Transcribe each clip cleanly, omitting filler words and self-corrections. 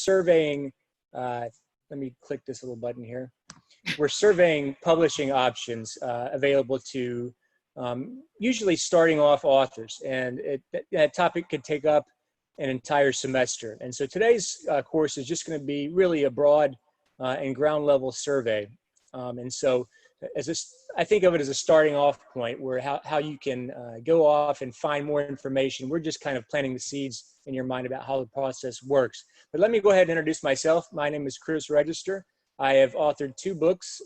surveying, let me click this little button here. We're surveying publishing options available to usually starting off authors, and that topic could take up an entire semester. And so today's course is just going to be really a broad and ground level survey. And so I think of it as a starting off point where how you can go off and find more information. We're just kind of planting the seeds in your mind about how the process works. But let me go ahead and introduce myself. My name is Chris Register. I have authored 2 books,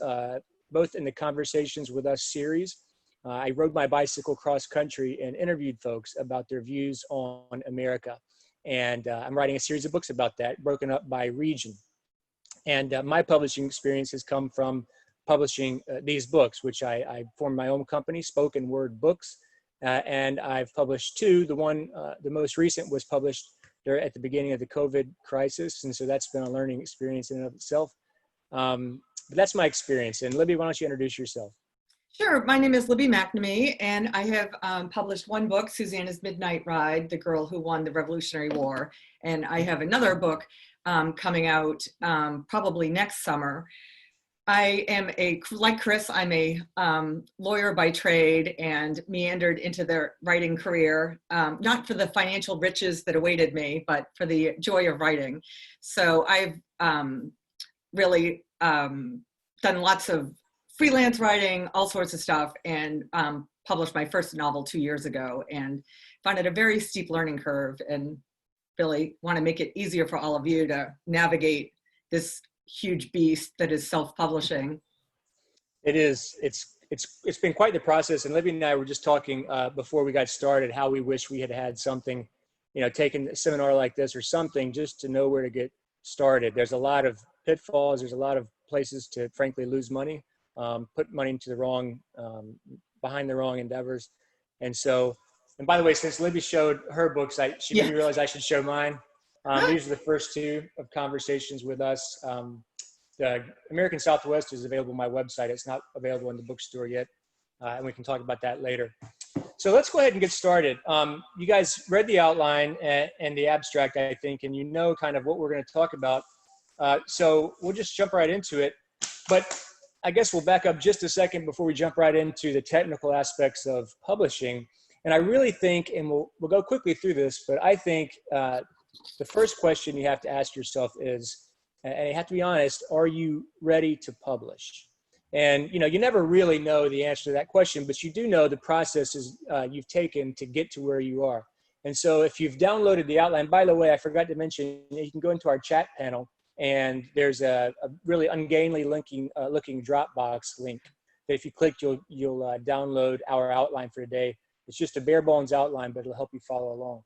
both in the Conversations with Us series. I rode my bicycle cross country and interviewed folks about their views on America. And I'm writing a series of books about that, broken up by region. And my publishing experience has come from publishing these books, which I formed my own company, Spoken Word Books. And I've published 2. The most recent was published there at the beginning of the COVID crisis. And so that's been a learning experience in and of itself. But that's my experience. And Libby, why don't you introduce yourself? Sure. My name is Libby McNamee, and I have published 1 book, SUSANNA'S Midnight Ride, The Girl Who Won the Revolutionary War. And I have another book coming out probably next summer. I am like Chris, I'm a lawyer by trade and meandered into the writing career, not for the financial riches that awaited me, but for the joy of writing. So I've really done lots of freelance writing, all sorts of stuff, and published my first novel 2 years ago, and found it a very steep learning curve, and really want to make it easier for all of you to navigate this huge beast that is self-publishing. It is. It's been quite the process. And Libby and I were just talking before we got started how we wish we had something, taken a seminar like this or something just to know where to get started. There's a lot of pitfalls. There's a lot of places to frankly lose money, put money into the wrong, behind the wrong endeavors. And by the way, since Libby showed her books, she made me realize I should show mine. These are the first 2 of Conversations with Us. The American Southwest is available on my website. It's not available in the bookstore yet, and we can talk about that later. So let's go ahead and get started. You guys read the outline and the abstract, I think, and you know kind of what we're going to talk about. So we'll just jump right into it. But I guess we'll back up just a second before we jump right into the technical aspects of publishing. And I really think, and we'll go quickly through this, but I think the first question you have to ask yourself is, and you have to be honest, are you ready to publish? And you never really know the answer to that question, but you do know the processes you've taken to get to where you are. And so if you've downloaded the outline, by the way, I forgot to mention, you can go into our chat panel, and there's a really ungainly looking Dropbox link that if you click, you'll download our outline for today. It's just a bare bones outline, but it'll help you follow along.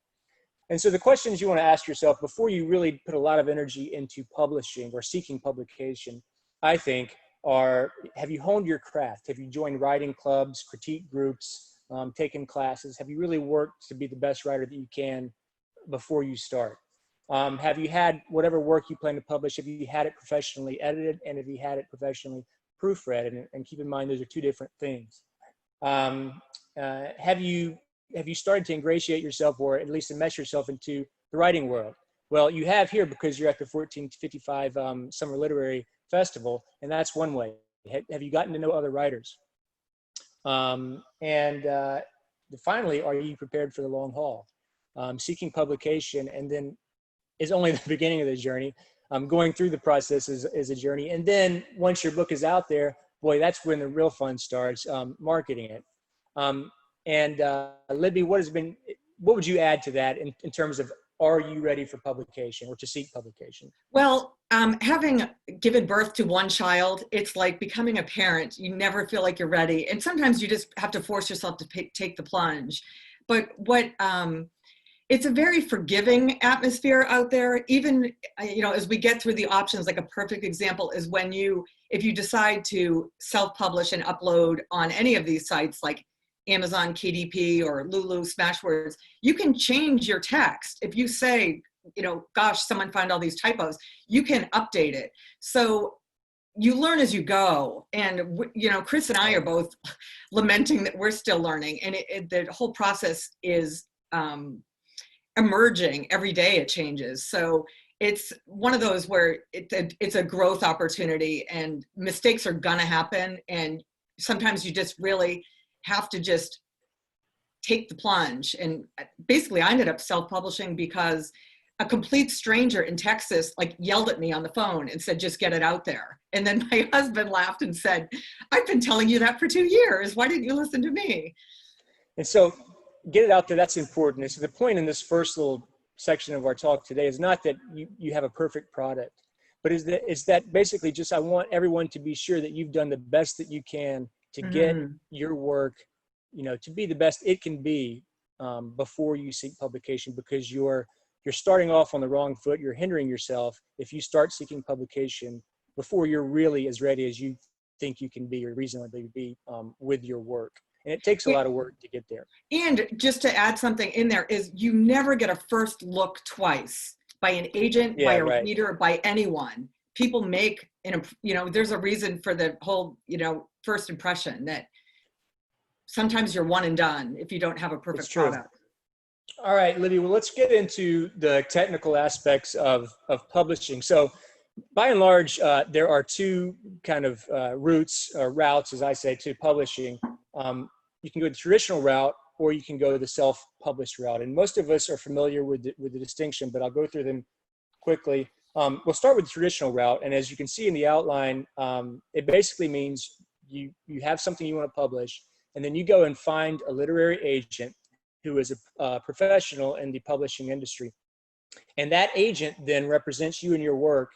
And so the questions you want to ask yourself before you really put a lot of energy into publishing or seeking publication, I think, are, have you honed your craft? Have you joined writing clubs, critique groups, taken classes? Have you really worked to be the best writer that you can before you start? Have you had whatever work you plan to publish, have you had it professionally edited, and have you had it professionally proofread? And keep in mind, those are 2 different things. Have you started to ingratiate yourself, or at least enmesh yourself into the writing world? Well, you have here because you're at the 1455 Summer Literary Festival, and that's one way. Have you gotten to know other writers? Finally, are you prepared for the long haul? Seeking publication, and then is only the beginning of the journey. Going through the process is a journey. And then once your book is out there, boy, that's when the real fun starts, marketing it. Libby, what would you add to that in terms of, are you ready for publication or to seek publication? Well, having given birth to 1 child, it's like becoming a parent. You never feel like you're ready. And sometimes you just have to force yourself to take the plunge. But it's a very forgiving atmosphere out there. Even, as we get through the options, like a perfect example is when if you decide to self-publish and upload on any of these sites, like Amazon KDP or Lulu Smashwords, you can change your text. If you say, gosh, someone found all these typos, you can update it. So you learn as you go. And, Chris and I are both lamenting that we're still learning. And the whole process is emerging every day. It changes. So it's one of those where it's a growth opportunity, and mistakes are gonna happen. And sometimes you just really have to just take the plunge. And basically I ended up self-publishing because a complete stranger in Texas like yelled at me on the phone and said, just get it out there. And then my husband laughed and said, I've been telling you that for 2 years. Why didn't you listen to me? And so get it out there. That's important. And so the point in this first little section of our talk today is not that you have a perfect product, but is that basically just, I want everyone to be sure that you've done the best that you can to get your work, to be the best it can be before you seek publication, because you're starting off on the wrong foot. You're hindering yourself if you start seeking publication before you're really as ready as you think you can be or reasonably be with your work. And it takes a lot of work to get there. And just to add something in there is you never get a first look twice by an agent, by a reader, by anyone. People make, there's a reason for the whole, first impression, that sometimes you're one and done if you don't have a perfect product. All right, Libby, well, let's get into the technical aspects of publishing. So by and large, there are two kind of routes, as I say, to publishing. You can go the traditional route, or you can go the self-published route. And most of us are familiar with the distinction, but I'll go through them quickly. We'll start with the traditional route. And as you can see in the outline, it basically means you have something you want to publish, and then you go and find a literary agent who is a professional in the publishing industry. And that agent then represents you and your work.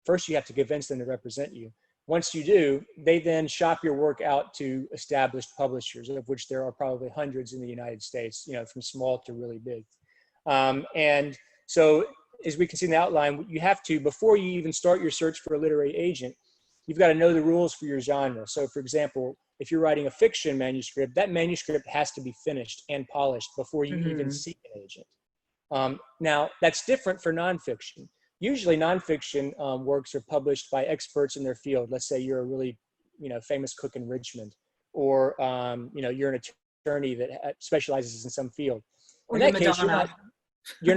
First, you have to convince them to represent you. Once you do, they then shop your work out to established publishers, of which there are probably hundreds in the United States, from small to really big. And so, as we can see in the outline, you have to, before you even start your search for a literary agent, you've got to know the rules for your genre. So, for example, if you're writing a fiction manuscript, that manuscript has to be finished and polished before you even seek an agent. Now, that's different for nonfiction. Usually nonfiction works are published by experts in their field. Let's say you're a really, famous cook in Richmond, or, you're an attorney that specializes in some field. Or in that case, you're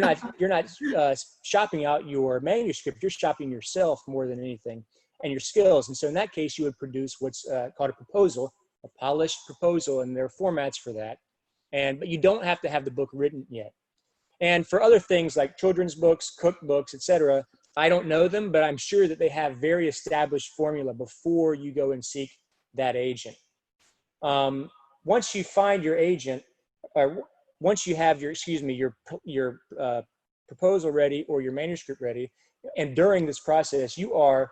not shopping out your manuscript. You're shopping yourself more than anything, and your skills. And so in that case, you would produce what's called a proposal, a polished proposal, and there are formats for that. But you don't have to have the book written yet. And for other things like children's books, cookbooks, etc., I don't know them, but I'm sure that they have very established formula before you go and seek that agent. Once you find your agent, or once you have your proposal ready or your manuscript ready, and during this process, you're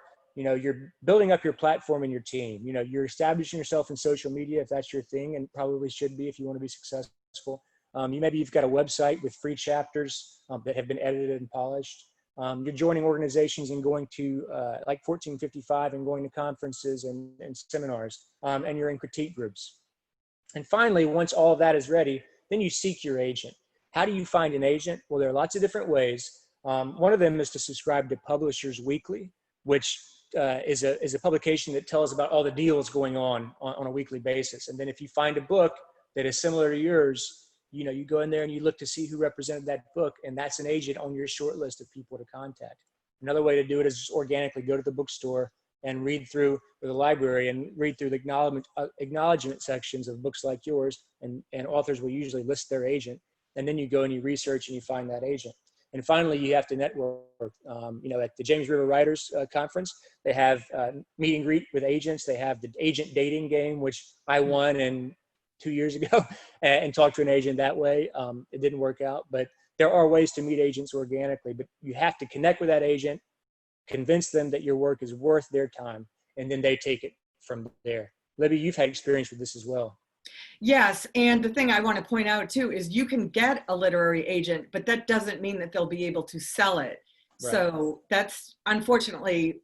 building up your platform and your team. You're establishing yourself in social media if that's your thing, and probably should be if you want to be successful. Maybe you've got a website with free chapters that have been edited and polished. You're joining organizations and going to like 1455 and going to conferences and seminars, and you're in critique groups. And finally, once all of that is ready, then you seek your agent. How do you find an agent? Well, there are lots of different ways. One of them is to subscribe to Publishers Weekly, which is a publication that tells about all the deals going on a weekly basis. And then if you find a book that is similar to yours, you go in there and you look to see who represented that book, and that's an agent on your short list of people to contact. Another way to do it is just organically go to the bookstore and read through, or the library, and read through the acknowledgement sections of books like yours, and authors will usually list their agent, and then you go and you research and you find that agent. And finally, you have to network. At the James River Writers Conference, they have meet and greet with agents. They have the agent dating game, which I won 2 years ago, and talk to an agent that way. It didn't work out, but there are ways to meet agents organically, but you have to connect with that agent, convince them that your work is worth their time, and then they take it from there. Libby, you've had experience with this as well. Yes, and the thing I want to point out too is you can get a literary agent, but that doesn't mean that they'll be able to sell it. Right. So that's unfortunately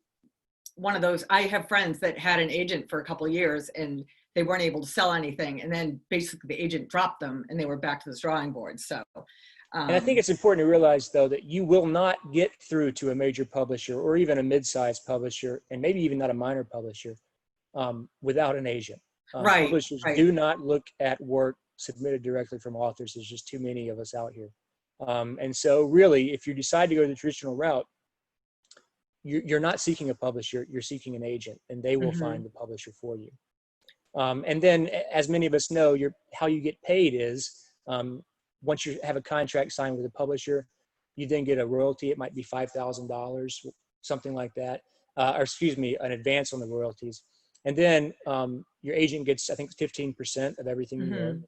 one of those. I have friends that had an agent for a couple of years and they weren't able to sell anything, and then basically the agent dropped them and they were back to the drawing board. So and I think it's important to realize, though, that you will not get through to a major publisher or even a mid-sized publisher, and maybe even not a minor publisher, without an agent. Right. Publishers do not look at work submitted directly from authors. There's just too many of us out here. And so really, if you decide to go the traditional route, you're not seeking a publisher, you're seeking an agent, and they will find the publisher for you. And then, as many of us know, how you get paid is, once you have a contract signed with a publisher, you then get a royalty. It might be $5,000, something like that, or excuse me, an advance on the royalties. And then your agent gets, I think, 15% of everything you earn,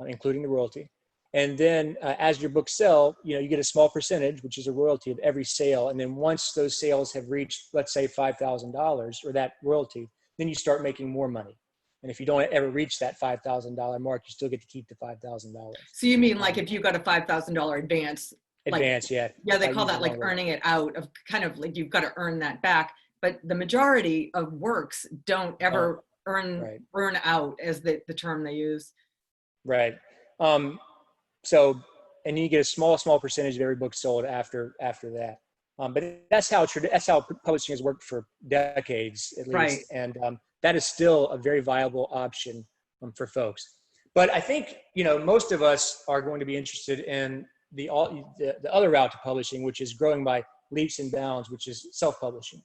including the royalty. And then as your books sell, you get a small percentage, which is a royalty of every sale. And then once those sales have reached, let's say, $5,000 or that royalty, then you start making more money. And if you don't ever reach that $5,000 mark, you still get to keep the $5,000. So you mean like if you got a $5,000 advance? Advance, yeah. Yeah, they call that like earning it out, of kind of like you've got to earn that back. But the majority of works don't ever earn out, as the term they use. Right. So, and you get a small percentage of every book sold after that. But that's how publishing has worked for decades, at least. Right. And that is still a very viable option for folks. But I think, most of us are going to be interested in the other route to publishing, which is growing by leaps and bounds, which is self-publishing.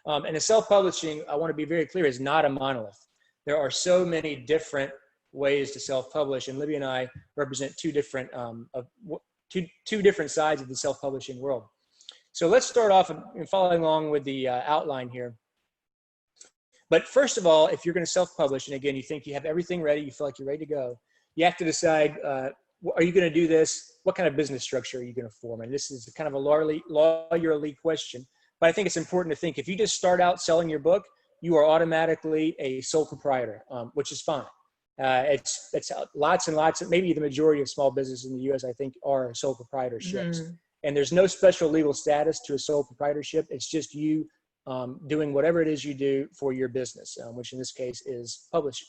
And the self-publishing, I want to be very clear, is not a monolith. There are so many different ways to self-publish, and Libby and I represent two different sides of the self-publishing world. So let's start off and following along with the outline here. But first of all, if you're going to self-publish, and again, you think you have everything ready, you feel like you're ready to go, you have to decide, are you going to do this? What kind of business structure are you going to form? And this is kind of a lawyerly question, but I think it's important to think, if you just start out selling your book, you are automatically a sole proprietor, which is fine. It's lots and lots of, maybe the majority of small businesses in the U.S., I think, are sole proprietorships. And there's no special legal status to a sole proprietorship. It's just you doing whatever it is you do for your business, which in this case is publishing.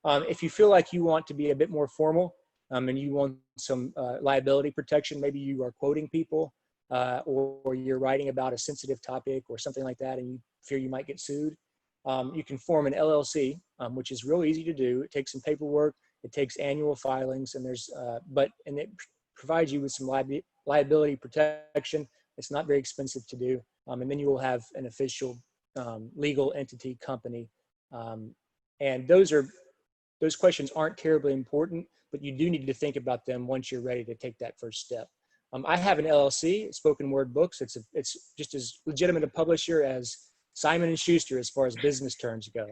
If you feel like you want to be a bit more formal and you want some liability protection, maybe you are quoting people or you're writing about a sensitive topic or something like that, and you fear you might get sued, you can form an LLC, which is real easy to do. It takes some paperwork, it takes annual filings, and and it provides you with some liability protection. It's not very expensive to do, and then you will have an official legal entity company. And those questions aren't terribly important, but you do need to think about them once you're ready to take that first step. I have an LLC, Spoken Word Books. It's just as legitimate a publisher as Simon & Schuster as far as business terms go.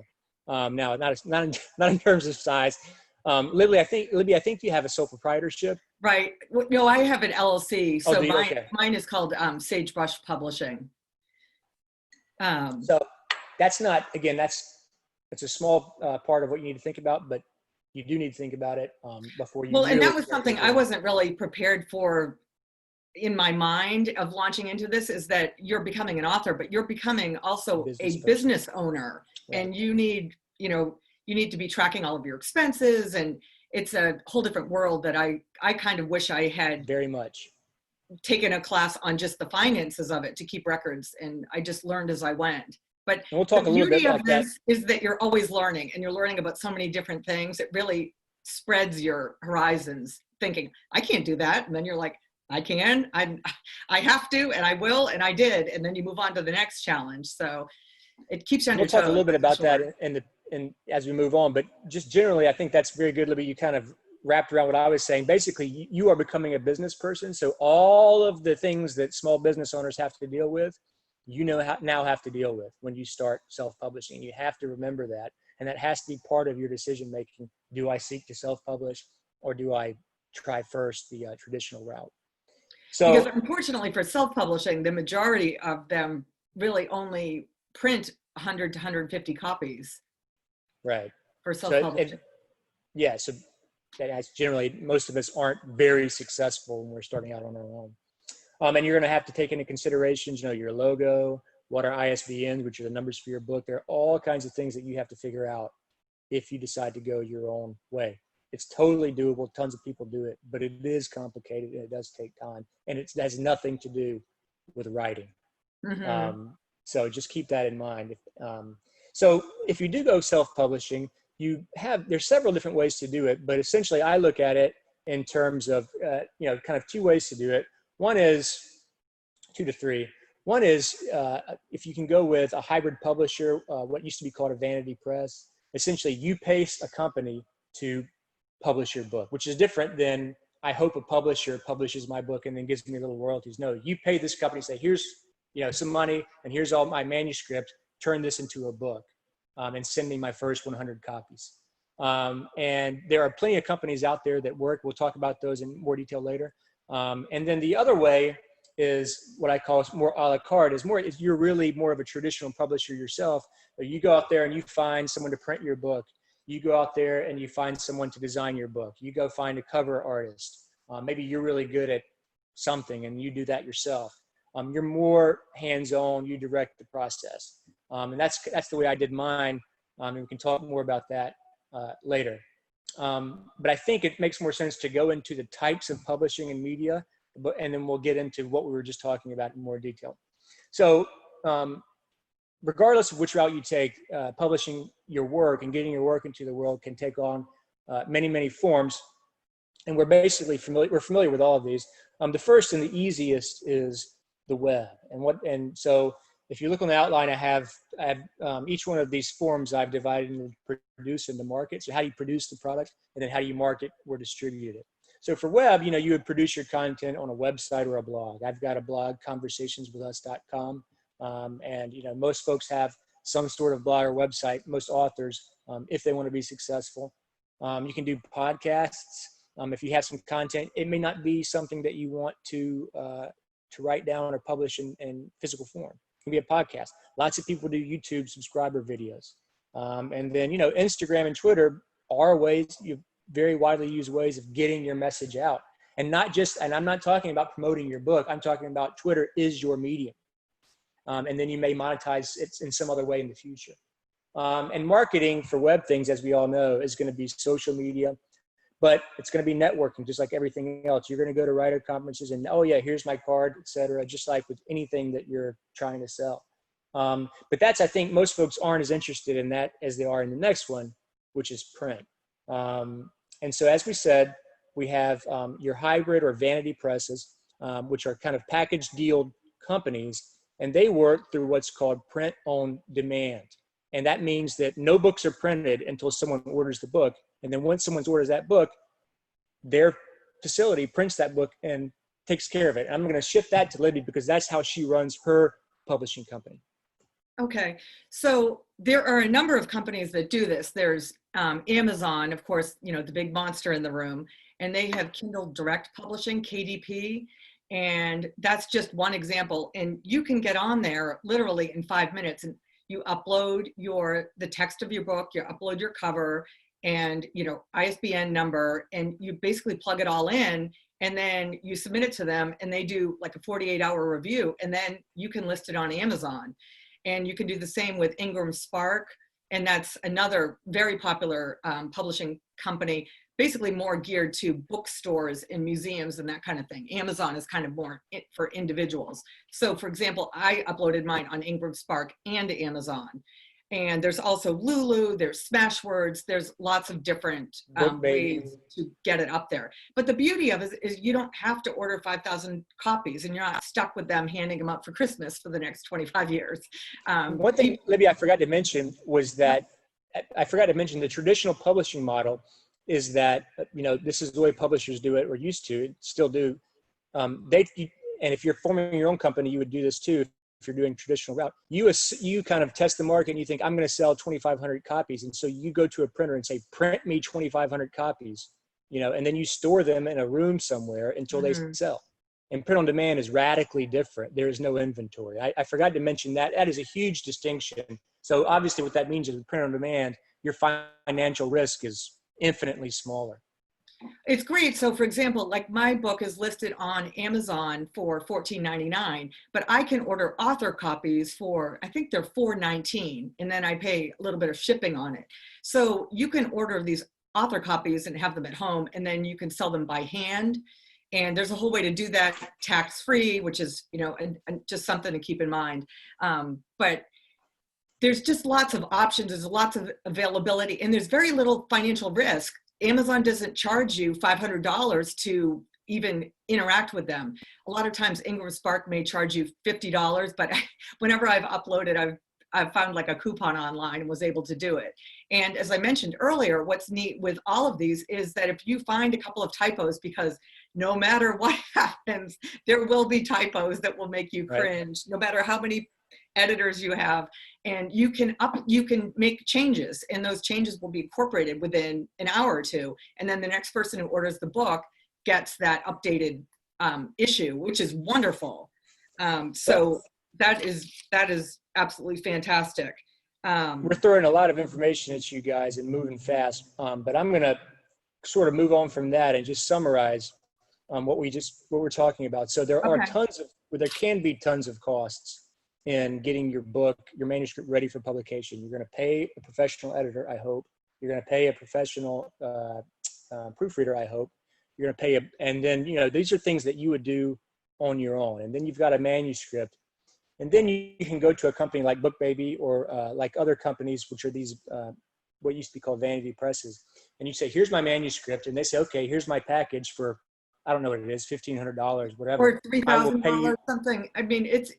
Now, not in terms of size. Libby, I think you have a sole proprietorship. Right. No, I have an LLC. So mine is called Sagebrush Publishing. So that's not, again, it's a small part of what you need to think about, but you do need to think about it before you. Well, and that was something I wasn't really prepared for in my mind of launching into this, is that you're becoming an author, but you're becoming also a business owner. Right. And you need to be tracking all of your expenses, and it's a whole different world that I kind of wish I had very much taken a class on just the finances of it to keep records. And I just learned as I went. But and we'll talk the a little bit beauty about of this is that you're always learning, and you're learning about so many different things. It really spreads your horizons, thinking, I can't do that. And then you're like, I can, I have to, and I will, and I did. And then you move on to the next challenge. So it keeps you on your toes. We'll talk a little bit about that and as we move on, but just generally, I think that's very good, Libby. You kind of wrapped around what I was saying. Basically, you are becoming a business person. So all of the things that small business owners have to deal with, now have to deal with when you start self-publishing. You have to remember that. And that has to be part of your decision-making. Do I seek to self-publish, or do I try first the traditional route? So, because unfortunately for self-publishing, the majority of them really only print 100 to 150 copies. Right. For self-publishing. So that's generally, most of us aren't very successful when we're starting out on our own. And you're going to have to take into considerations, your logo, what are ISBNs, which are the numbers for your book. There are all kinds of things that you have to figure out if you decide to go your own way. It's totally doable. Tons of people do it, but it is complicated and it does take time, and it has nothing to do with writing. Mm-hmm. So just keep that in mind. So if you do go self-publishing, there's several different ways to do it, but essentially I look at it in terms of, kind of two ways to do it. One is 2 to 3. One is if you can go with a hybrid publisher, what used to be called a vanity press. Essentially, you pay a company to publish your book, which is different than I hope a publisher publishes my book and then gives me little royalties. No, you pay this company, say, here's some money and here's all my manuscript, turn this into a book, and send me my first 100 copies. And there are plenty of companies out there that work. We'll talk about those in more detail later. And then the other way is what I call more a la carte, is you're really more of a traditional publisher yourself. You go out there and you find someone to print your book. You go out there and you find someone to design your book. You go find a cover artist. Maybe you're really good at something and you do that yourself. You're more hands-on, you direct the process. And that's the way I did mine. And we can talk more about that later. But I think it makes more sense to go into the types of publishing and media, and then we'll get into what we were just talking about in more detail. So regardless of which route you take, publishing your work and getting your work into the world can take on many, many forms. And we're basically familiar with all of these. The first and the easiest is the web. And so if you look on the outline, I have each one of these forms I've divided into produce and to market. So how do you produce the product, and then how do you market or distribute it? So for web, you would produce your content on a website or a blog. I've got a blog, conversationswithus.com. And most folks have some sort of blog or website, most authors, if they want to be successful. You can do podcasts. If you have some content, it may not be something that you want to write down or publish in physical form. It can be a podcast. Lots of people do YouTube subscriber videos. And then, Instagram and Twitter are very widely used ways of getting your message out. And I'm not talking about promoting your book. I'm talking about Twitter is your medium. And then you may monetize it in some other way in the future. And marketing for web things, as we all know, is going to be social media, but it's going to be networking, just like everything else. You're going to go to writer conferences and, oh yeah, here's my card, et cetera, just like with anything that you're trying to sell. But I think most folks aren't as interested in that as they are in the next one, which is print. And so as we said, we have your hybrid or vanity presses, which are kind of package deal companies, and they work through what's called print on demand. And that means that no books are printed until someone orders the book. And then once someone orders that book, their facility prints that book and takes care of it. And I'm going to shift that to Libby because that's how she runs her publishing company. Okay, so there are a number of companies that do this. There's Amazon, of course, the big monster in the room, and they have Kindle Direct Publishing, KDP, and that's just one example. And you can get on there literally in 5 minutes, and you upload the text of your book, you upload your cover, and ISBN number, and you basically plug it all in, and then you submit it to them, and they do like a 48-hour review, and then you can list it on Amazon. And you can do the same with Ingramspark, and that's another very popular publishing company, basically more geared to bookstores and museums and that kind of thing. Amazon is kind of more for individuals. So for example, I uploaded mine on Ingramspark and Amazon. And there's also Lulu, there's Smashwords, there's lots of different ways to get it up there. But the beauty of it is you don't have to order 5,000 copies, and you're not stuck with them handing them up for Christmas for the next 25 years. One thing, Libby, I forgot to mention was that, the traditional publishing model is that, this is the way publishers do it, or used to, still do. And if you're forming your own company, you would do this too. If you're doing traditional route, you kind of test the market and you think, I'm going to sell 2,500 copies. And so you go to a printer and say, print me 2,500 copies, and then you store them in a room somewhere until they sell. And print on demand is radically different. There is no inventory. I forgot to mention that. That is a huge distinction. So obviously what that means is with print on demand, your financial risk is infinitely smaller. It's great. So for example, like my book is listed on Amazon for $14.99, but I can order author copies for, I think they're $4.19, and then I pay a little bit of shipping on it. So you can order these author copies and have them at home, and then you can sell them by hand. And there's a whole way to do that tax-free, which is, and just something to keep in mind. But there's just lots of options. There's lots of availability, and there's very little financial risk Amazon doesn't charge you $500 to even interact with them. A lot of times Ingramspark may charge you $50, but whenever I've uploaded, I've found like a coupon online and was able to do it. And as I mentioned earlier, what's neat with all of these is that if you find a couple of typos, because no matter what happens, there will be typos that will make you cringe, no matter how many editors you have, and you can make changes, and those changes will be incorporated within an hour or two. And then the next person who orders the book gets that updated issue, which is wonderful. So that is absolutely fantastic. We're throwing a lot of information at you guys and moving fast, but I'm going to sort of move on from that and just summarize what we're talking about. So there can be tons of costs in getting your book, your manuscript ready for publication. You're going to pay a professional editor, I hope. You're going to pay a professional proofreader, I hope. You're going to pay and then, these are things that you would do on your own. And then you've got a manuscript. And then you can go to a company like BookBaby or like other companies, which are these, what used to be called vanity presses. And you say, here's my manuscript. And they say, okay, here's my package for, I don't know what it is, $1,500, whatever. Or $3,000, something. I mean, it's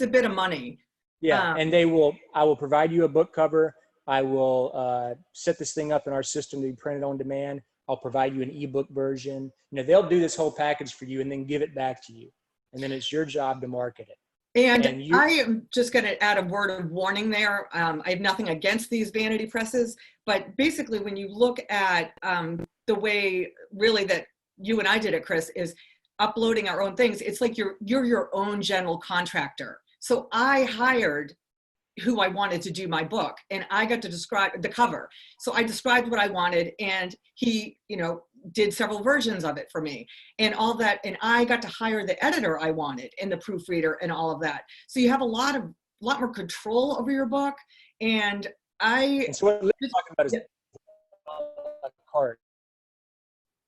a bit of money. Yeah, and I will provide you a book cover. I will set this thing up in our system to be printed on demand. I'll provide you an ebook version. They'll do this whole package for you and then give it back to you. And then it's your job to market it. And I am just going to add a word of warning there. I have nothing against these vanity presses, but basically when you look at the way really that you and I did it, Chris, is uploading our own things. It's like you're your own general contractor. So I hired who I wanted to do my book, and I got to describe the cover. So I described what I wanted, and he, did several versions of it for me and all that. And I got to hire the editor I wanted and the proofreader and all of that. So you have a lot more control over your book. And so what you're talking about is a cart.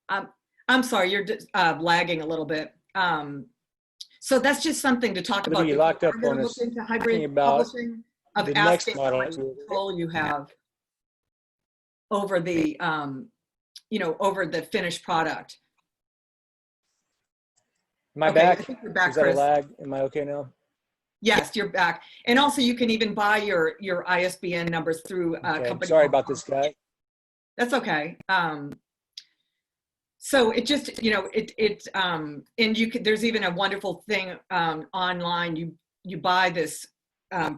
I'm sorry, you're lagging a little bit. So that's just something to talk about. You locked up on us hybrid publishing of the asking next model. how much control you have over the over the finished product. Am I back? I think you're back, is that Chris. a lag? Am I okay now? Yes, you're back. And also you can even buy your ISBN numbers through a company. Sorry about this, guy. That's okay. So it just, and you could, there's even a wonderful thing online. You buy this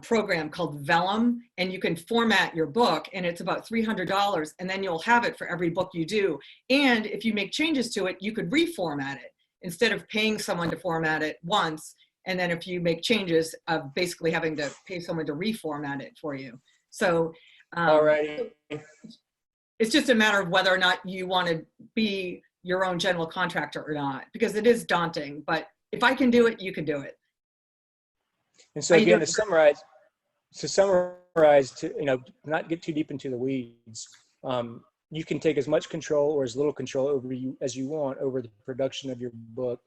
program called Vellum, and you can format your book, and it's about $300, and then you'll have it for every book you do. And if you make changes to it, you could reformat it instead of paying someone to format it once. And then if you make changes, basically having to pay someone to reformat it for you. So it's just a matter of whether or not you want to be your own general contractor or not, because it is daunting. But if I can do it, you can do it. And so again, to summarize, to not get too deep into the weeds, you can take as much control or as little control over you as you want over the production of your book.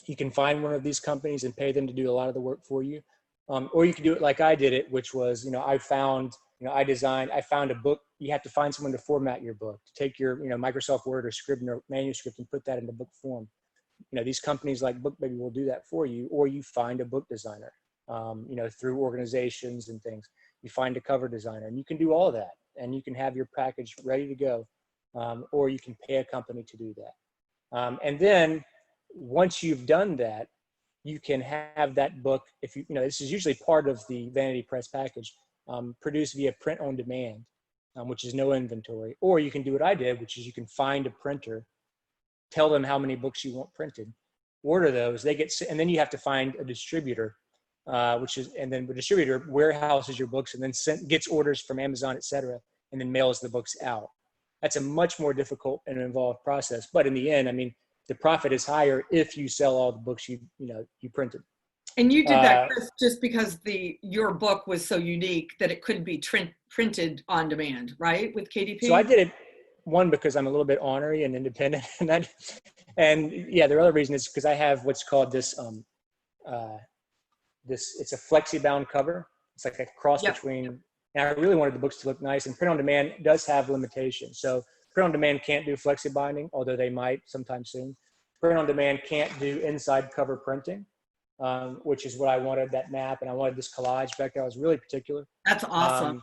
You can find one of these companies and pay them to do a lot of the work for you, or you can do it like I did it, which was I found a book. You have to find someone to format your book, to take your Microsoft Word or Scrivener manuscript and put that into book form. These companies like BookBaby will do that for you, or you find a book designer. Through organizations and things, you find a cover designer, and you can do all that, and you can have your package ready to go, or you can pay a company to do that. And then once you've done that, you can have that book, if this is usually part of the vanity press package, produced via print on demand, which is no inventory. Or you can do what I did, which is you can find a printer, tell them how many books you want printed, order those, and then you have to find a distributor, and then the distributor warehouses your books and then gets orders from Amazon, et cetera, and then mails the books out. That's a much more difficult and involved process. But in the end, the profit is higher if you sell all the books you printed. And you did that, Chris, just because your book was so unique that it couldn't be printed on demand, right? With KDP. So I did it, one, because I'm a little bit ornery and independent, and yeah, the other reason is because I have what's called this. It's a flexi-bound cover. It's like a cross between, and I really wanted the books to look nice, and print on demand does have limitations. So Print on demand can't do flexi binding, although they might sometime soon. Print on demand can't do inside cover printing, which is what I wanted, that map, and I wanted this collage back there. I was really particular. That's awesome.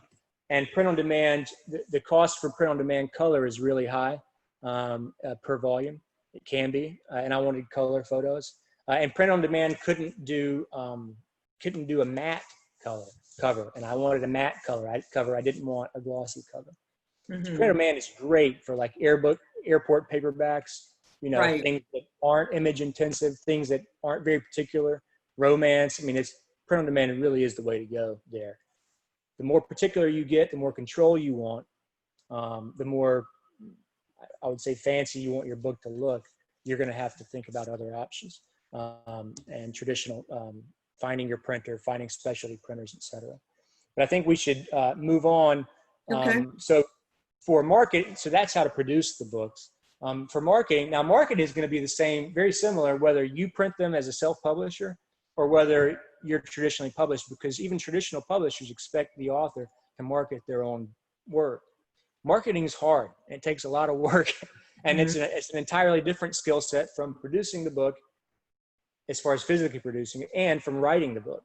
And print on demand, the cost for print on demand color is really high per volume. It can be, and I wanted color photos. And print on demand couldn't do a matte cover, and I wanted a matte cover. I didn't want a glossy cover. Mm-hmm. Print on demand is great for like airport paperbacks, you know, Right. things that aren't image intensive, things that aren't very particular, romance. I mean, print on demand really is the way to go there. The more particular you get, the more control you want, the more, I would say, fancy you want your book to look. You're going to have to think about other options and traditional, finding your printer, finding specialty printers, etc. But I think we should move on. Okay. So for marketing, so that's how to produce the books. For marketing, now marketing is going to be the same, very similar, whether you print them as a self-publisher or whether you're traditionally published, because even traditional publishers expect the author to market their own work. Marketing is hard. It takes a lot of work, and it's an entirely different skill set from producing the book, as far as physically producing it, and from writing the book,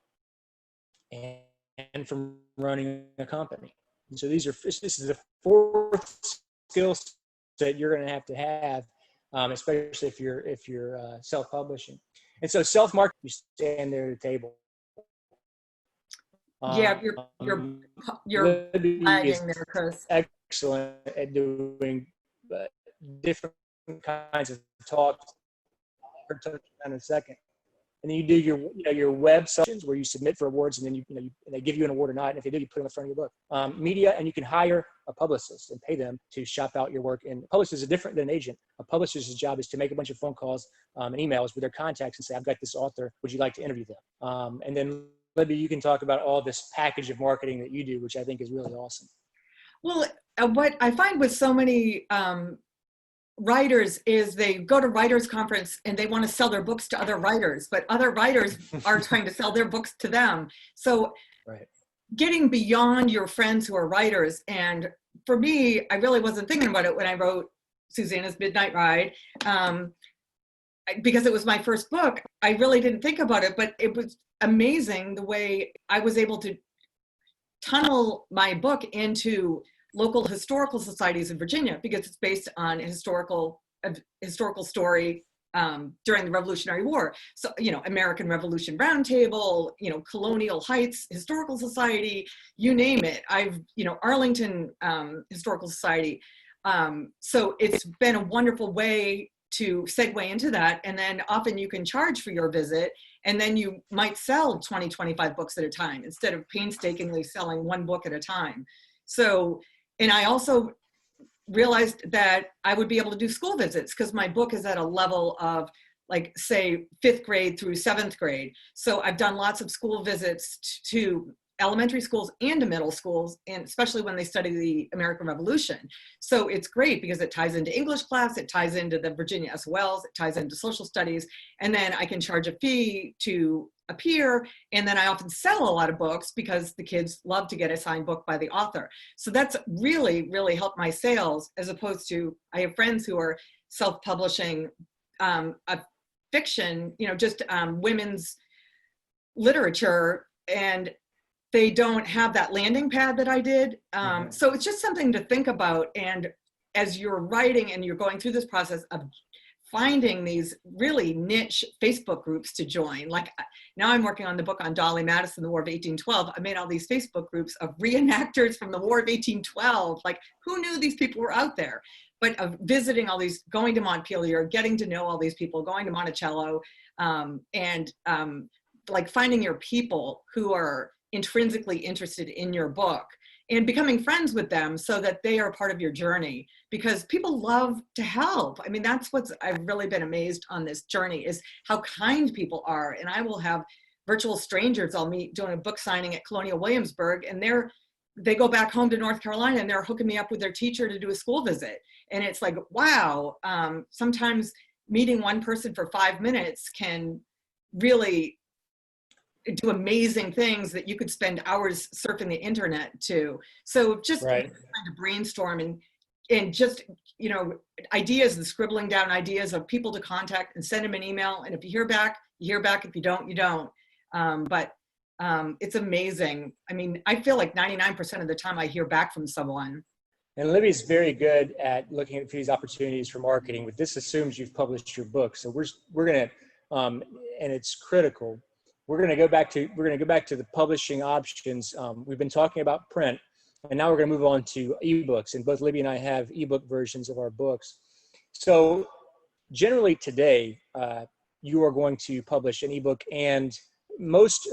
and from running a company. And so this is the fourth skill set you're going to have, especially if you're self-publishing. And so self-marketing, you stand there at the table. Yeah, you're lagging there, Chris. Excellent at doing different kinds of talks. I'll touch on in a second. And then you do your web submissions where you submit for awards, and then they give you an award or not. And if they do, you put them in front of your book. Media, and you can hire a publicist and pay them to shop out your work. And publicists are different than an agent. A publicist's job is to make a bunch of phone calls and emails with their contacts and say, "I've got this author. Would you like to interview them?" And then Libby, you can talk about all this package of marketing that you do, which I think is really awesome. Well, what I find with so many writers is they go to writers conference and they want to sell their books to other writers, but other writers are trying to sell their books to them. So getting beyond your friends who are writers, and for me, I really wasn't thinking about it when I wrote Susanna's Midnight Ride, because it was my first book. I really didn't think about it, but it was amazing the way I was able to tunnel my book into local historical societies in Virginia, because it's based on a historical story during the Revolutionary War. So, American Revolution Roundtable, Colonial Heights Historical Society, you name it. Arlington Historical Society. So it's been a wonderful way to segue into that. And then often you can charge for your visit, and then you might sell 20, 25 books at a time instead of painstakingly selling one book at a time. So, and I also realized that I would be able to do school visits because my book is at a level of, like, say, 5th grade through 7th grade. So I've done lots of school visits to elementary schools and to middle schools, and especially when they study the American Revolution. So it's great because it ties into English class, it ties into the Virginia SOLs, it ties into social studies, and then I can charge a fee to appear, and then I often sell a lot of books because the kids love to get a signed book by the author. So that's really, really helped my sales, as opposed to, I have friends who are self-publishing a fiction, just women's literature, and they don't have that landing pad that I did. So it's just something to think about. And as you're writing and you're going through this process of finding these really niche Facebook groups to join, like now I'm working on the book on Dolly Madison, the War of 1812. I made all these Facebook groups of reenactors from the War of 1812. Like, who knew these people were out there? But of visiting all these, going to Montpelier, getting to know all these people, going to Monticello, and like finding your people who are intrinsically interested in your book and becoming friends with them so that they are part of your journey, because people love to help. I mean, that's I've really been amazed on this journey, is how kind people are. And I will have virtual strangers I'll meet doing a book signing at Colonial Williamsburg, and they go back home to North Carolina and they're hooking me up with their teacher to do a school visit. And it's like, wow, sometimes meeting one person for 5 minutes can really do amazing things that you could spend hours surfing the internet to. So just trying to brainstorm and just you know, ideas and scribbling down ideas of people to contact and send them an email. And if you hear back, you hear back. If you don't, you don't. But it's amazing. I mean, I feel like 99% of the time I hear back from someone. And Libby's very good at looking at these opportunities for marketing, but this assumes you've published your book. So we're going to, and it's critical. We're going to go back to the publishing options. We've been talking about print, and now we're going to move on to ebooks. And both Libby and I have ebook versions of our books. So generally today, you are going to publish an ebook, and most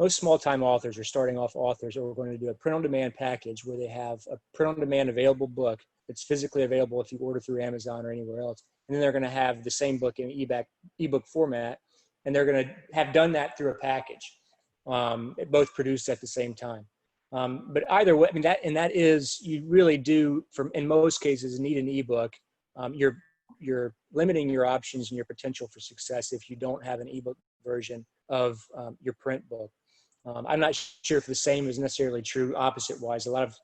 small-time authors or starting off authors are going to do a print-on-demand package where they have a print-on-demand available book that's physically available if you order through Amazon or anywhere else. And then they're going to have the same book in ebook format, and they're going to have done that through a package, both produced at the same time. But either way, I mean, that is, you really do, in most cases, need an ebook. You're limiting your options and your potential for success if you don't have an ebook version of your print book. I'm not sure if the same is necessarily true opposite-wise. A lot of,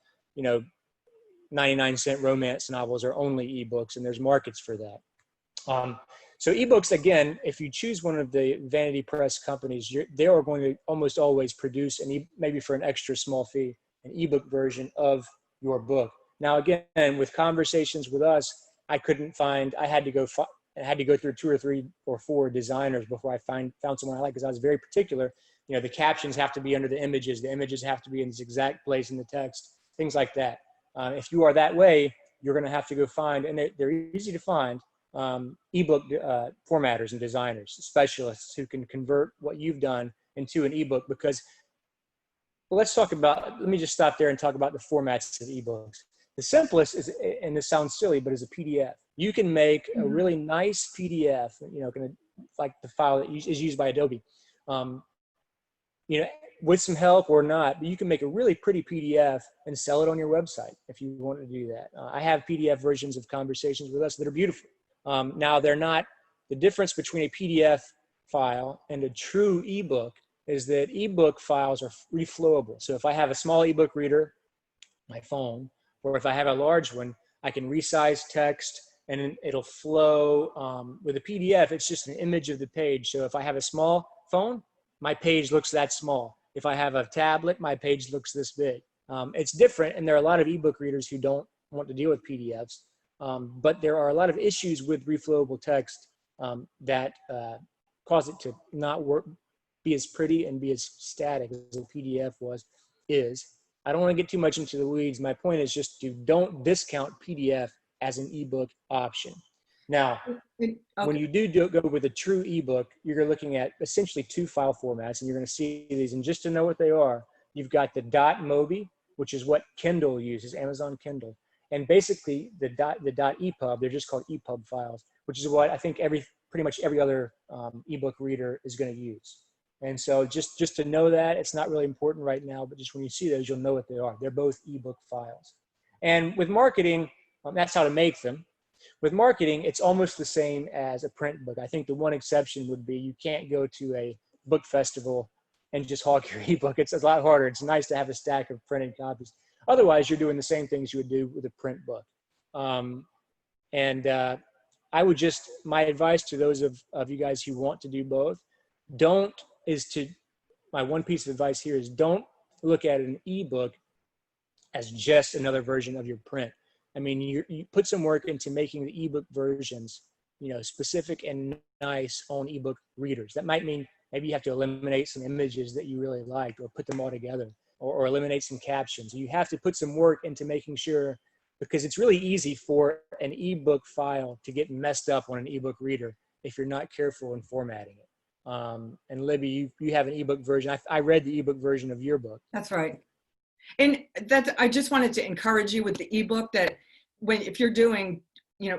99-cent romance novels are only ebooks, and there's markets for that. So ebooks, again, if you choose one of the vanity press companies, they are going to almost always produce, maybe for an extra small fee, an ebook version of your book. Now, again, with conversations with us, I had to go through 2 or 3 or 4 designers before I found someone I like, because I was very particular. The captions have to be under the images have to be in this exact place in the text, things like that. If you are that way, you're going to have to go find, and they're easy to find, ebook formatters and designers, specialists who can convert what you've done into an ebook. Because let me just stop there and talk about the formats of ebooks. The simplest is, and this sounds silly, but is a PDF. You can make a really nice PDF, like the file that is used by Adobe, with some help or not, but you can make a really pretty PDF and sell it on your website if you want to do that. I have PDF versions of conversations with us that are beautiful. Now, they're not, the difference between a PDF file and a true ebook is that ebook files are reflowable. So if I have a small ebook reader, my phone, or if I have a large one, I can resize text and it'll flow. With a PDF, it's just an image of the page. So if I have a small phone, my page looks that small. If I have a tablet, my page looks this big. It's different, and there are a lot of ebook readers who don't want to deal with PDFs, but there are a lot of issues with reflowable text that cause it to not be as pretty and be as static as a PDF is. I don't want to get too much into the weeds. My point is just to don't discount PDF as an ebook option. Now, when you do go with a true ebook, you're looking at essentially 2 file formats, and you're going to see these. And just to know what they are, you've got the .mobi, which is what Kindle uses, Amazon Kindle, and basically the .epub. They're just called epub files, which is what I think pretty much every other ebook reader is going to use. And so just to know that, it's not really important right now, but just when you see those, you'll know what they are. They're both ebook files. And with marketing, that's how to make them. With marketing, it's almost the same as a print book. I think the one exception would be you can't go to a book festival and just hawk your ebook. It's a lot harder. It's nice to have a stack of printed copies. Otherwise, you're doing the same things you would do with a print book. I would my advice to those of you guys who want to do both, my one piece of advice here is don't look at an ebook as just another version of your print. I mean, you put some work into making the ebook versions, specific and nice on ebook readers. That might mean maybe you have to eliminate some images that you really liked, or put them all together, or eliminate some captions. You have to put some work into making sure, because it's really easy for an ebook file to get messed up on an ebook reader if you're not careful in formatting it. And Libby, you have an ebook version. I read the ebook version of your book. That's right. And I just wanted to encourage you with the ebook that if you're doing,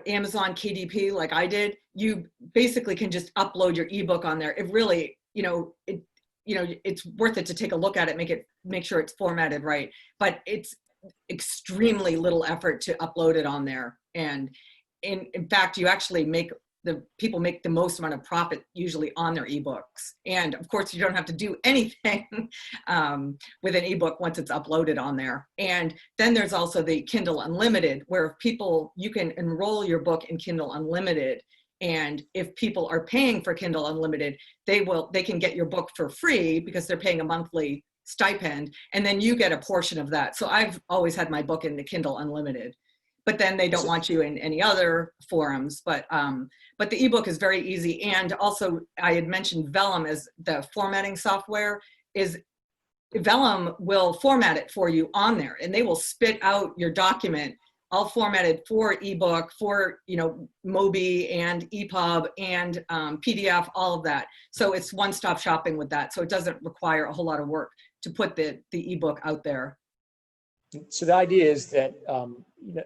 Amazon KDP like I did, you basically can just upload your ebook on there. It really, it's worth it to take a look at it, make sure it's formatted right. But it's extremely little effort to upload it on there. And in fact, you actually make the people make the most amount of profit usually on their ebooks. And of course, you don't have to do anything with an ebook once it's uploaded on there. And then there's also the Kindle Unlimited, where people, you can enroll your book in Kindle Unlimited. And if people are paying for Kindle Unlimited, they can get your book for free because they're paying a monthly stipend, and then you get a portion of that. So I've always had my book in the Kindle Unlimited, but then they don't want you in any other forums. But the ebook is very easy. And also, I had mentioned Vellum as the formatting software. Vellum will format it for you on there, and they will spit out your document all formatted for ebook, for, you know, mobi and epub and PDF, all of that. So it's one-stop shopping with that. So it doesn't require a whole lot of work to put the ebook out there. So the idea is that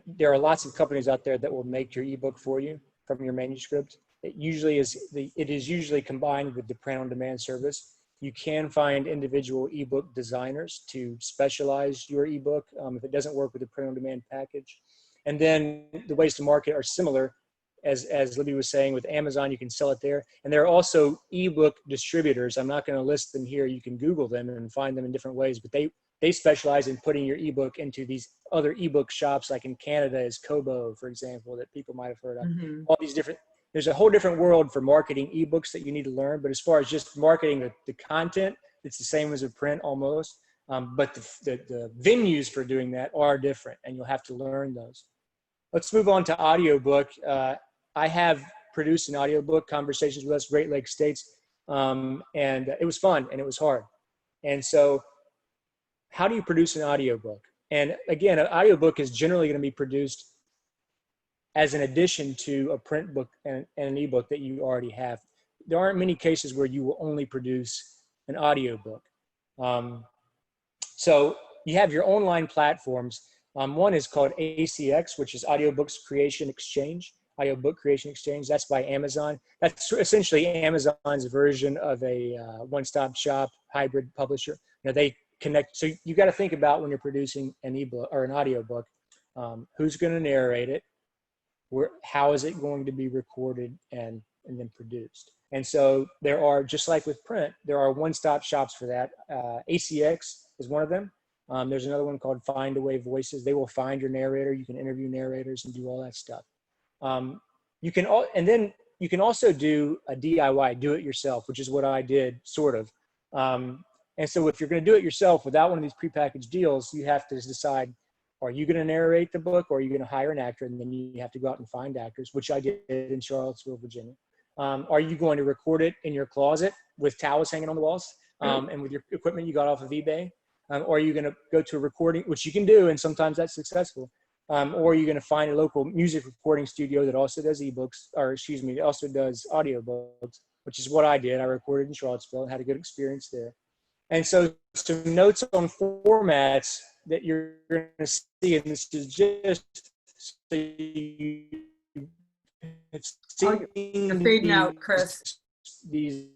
there are lots of companies out there that will make your ebook for you from your manuscript. It is usually combined with the print-on-demand service. You can find individual ebook designers to specialize your ebook if it doesn't work with the print-on-demand package. And then the ways to market are similar. As Libby was saying, with Amazon, you can sell it there. And there are also ebook distributors. I'm not going to list them here. You can Google them and find them in different ways, but they specialize in putting your ebook into these other ebook shops, like in Canada is Kobo, for example, that people might have heard of. Mm-hmm. All these different, there's a whole different world for marketing ebooks that you need to learn. But as far as just marketing the content, it's the same as a print almost. But the venues for doing that are different, and you'll have to learn those. Let's move on to audiobook. I have produced an audiobook, Conversations with Us, Great Lakes States, and it was fun and it was hard. And so how do you produce an audiobook? And again, an audiobook is generally going to be produced as an addition to a print book and an ebook that you already have. There aren't many cases where you will only produce an audiobook. So you have your online platforms. One is called ACX, which is Audiobooks Creation Exchange, Audiobook Creation Exchange. That's by Amazon. That's essentially Amazon's version of a one-stop shop hybrid publisher. You know, they connect. So you got to think about when you're producing an ebook or an audiobook, who's going to narrate it, how is it going to be recorded and then produced. And so there are, just like with print, there are one-stop shops for that. ACX is one of them. There's another one called Find Away Voices. They will find your narrator. You can interview narrators and do all that stuff. And then you can also do a DIY, do it yourself, which is what I did, sort of. And so if you're going to do it yourself without one of these prepackaged deals, you have to decide, are you going to narrate the book, or are you going to hire an actor? And then you have to go out and find actors, which I did in Charlottesville, Virginia. Are you going to record it in your closet with towels hanging on the walls and with your equipment you got off of eBay? Or are you going to go to a recording, which you can do, and sometimes that's successful. Or are you going to find a local music recording studio that also does ebooks, or excuse me, also does audiobooks, which is what I did. I recorded in Charlottesville and had a good experience there. And so some notes on formats that you're going to see, and this is just so you it's you're fading out, Chris. These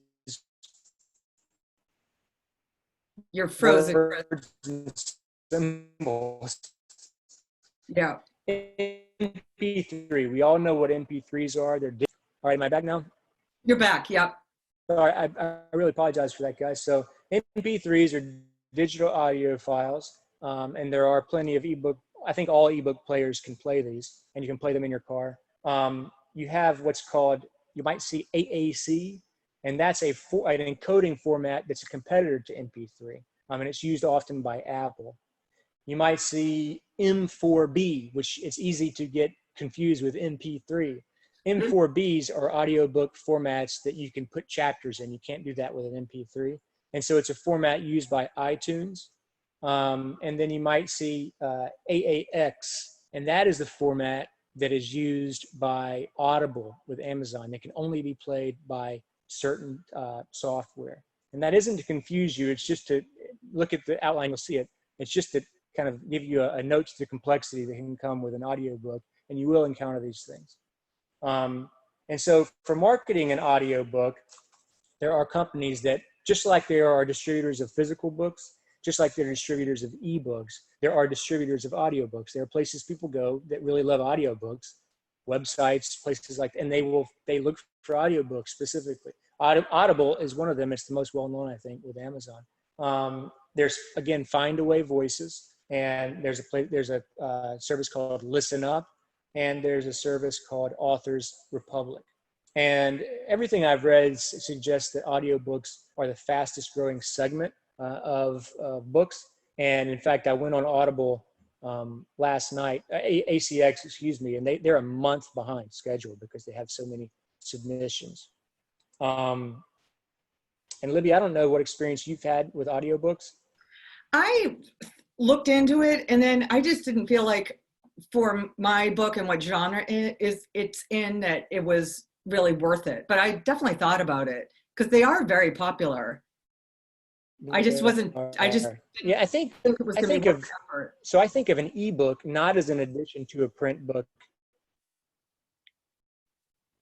You're frozen, Chris. Symbols. Yeah. MP3. We all know what MP3s are. They're different. All right, am I back now? You're back. Yep. Sorry, I really apologize for that, guys. So MP3s are digital audio files, and there are plenty of ebook. I think all ebook players can play these, and you can play them in your car. You have what's called, you might see AAC, and that's an encoding format that's a competitor to MP3, and it's used often by Apple. You might see M4B, which it's easy to get confused with MP3. M4Bs are audiobook formats that you can put chapters in. You can't do that with an MP3. And so it's a format used by iTunes. And then you might see AAX, and that is the format that is used by Audible with Amazon. That can only be played by certain software. And that isn't to confuse you. It's just to look at the outline, you'll see it. It's just to kind of give you a note to the complexity that can come with an audiobook, and you will encounter these things. And so for marketing an audiobook, there are companies that, just like there are distributors of physical books, just like there are distributors of ebooks, there are distributors of audiobooks. There are places people go that really love audiobooks, websites, places like, and they look for audiobooks specifically. Audible is one of them. It's the most well-known, I think, with Amazon. There's, again, Findaway Voices, and there's a service called Listen Up, and there's a service called Authors Republic. And everything I've read suggests that audiobooks are the fastest growing segment of books. And in fact, I went on Audible last night, ACX, excuse me, and they're a month behind schedule because they have so many submissions. And Libby, I don't know what experience you've had with audiobooks. I looked into it, and then I just didn't feel like for my book and what genre it's in that it was really worth it. But I definitely thought about it because they are very popular. I just wasn't. I just I think it was going to be worth the effort. So I think of an ebook not as an addition to a print book.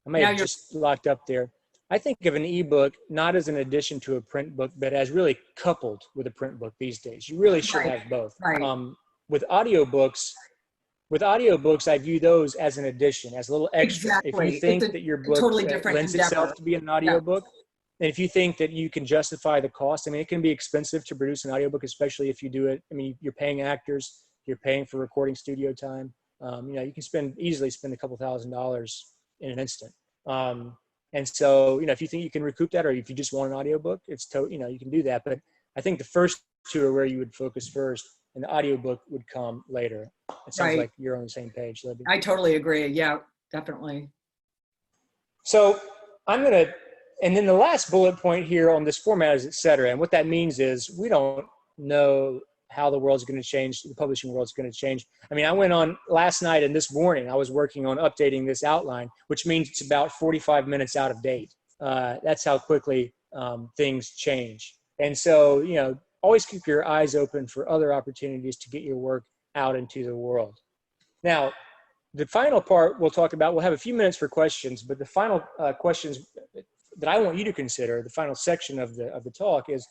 I may have just locked up there. I think of an ebook not as an addition to a print book, but as really coupled with a print book these days. You really should have both. Right. With audiobooks, I view those as an addition, as a little extra. Exactly. If you think that your book totally different lends endeavor. itself to be an audiobook, and if you think that you can justify the cost, I mean, it can be expensive to produce an audiobook, especially if you do it. I mean, you're paying actors, you're paying for recording studio time. You can easily spend a couple $1,000s in an instant. And so, if you think you can recoup that, or if you just want an audiobook, you can do that. But I think the first two are where you would focus first, and the audiobook would come later. It sounds like you're on the same page, Libby. I totally agree. Yeah, definitely. So and then the last bullet point here on this format is et cetera. And what that means is we don't know how the world's going to change, the publishing world's going to change. I mean, I went on last night and this morning, I was working on updating this outline, which means it's about 45 minutes out of date. That's how quickly things change. And so, always keep your eyes open for other opportunities to get your work out into the world. Now, the final part we'll have a few minutes for questions, but the final questions that I want you to consider, the final section of the talk, is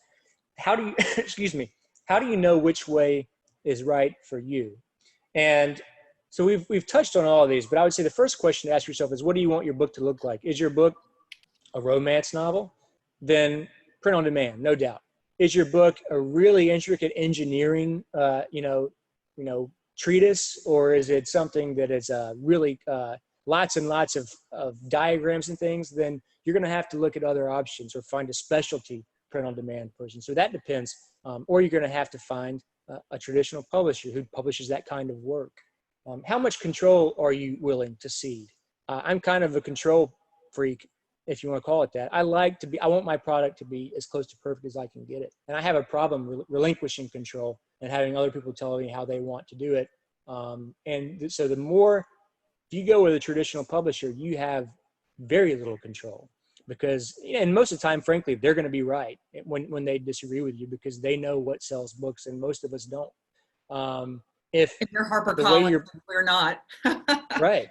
how do you, how do you know which way is right for you? And so we've touched on all of these, but I would say the first question to ask yourself is, what do you want your book to look like? Is your book a romance novel? Then print on demand, no doubt. Is your book a really intricate engineering, treatise, or is it something that is really lots and lots of diagrams and things? Then you're going to have to look at other options or find a specialty print on demand person. So that depends. Or you're going to have to find a traditional publisher who publishes that kind of work. How much control are you willing to cede? I'm kind of a control freak, if you want to call it that. I want my product to be as close to perfect as I can get it. And I have a problem relinquishing control and having other people tell me how they want to do it. And so if you go with a traditional publisher, you have very little control, because, and most of the time, frankly, they're going to be right when they disagree with you, because they know what sells books and most of us don't. If you're HarperCollins, we're not. Right.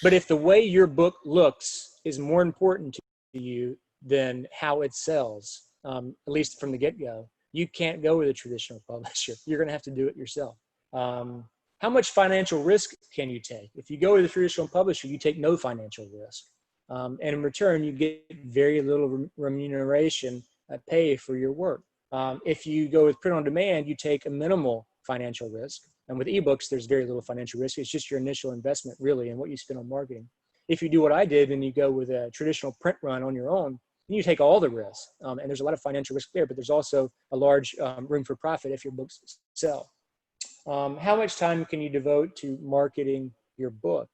But if the way your book looks is more important to you than how it sells, at least from the get-go, you can't go with a traditional publisher. You're going to have to do it yourself. How much financial risk can you take? If you go with a traditional publisher, you take no financial risk. And in return, you get very little remuneration pay for your work. If you go with print on demand, you take a minimal financial risk. And with ebooks, there's very little financial risk. It's just your initial investment, really, and what you spend on marketing. If you do what I did and you go with a traditional print run on your own, then you take all the risk. And there's a lot of financial risk there, but there's also a large room for profit if your books sell. How much time can you devote to marketing your book?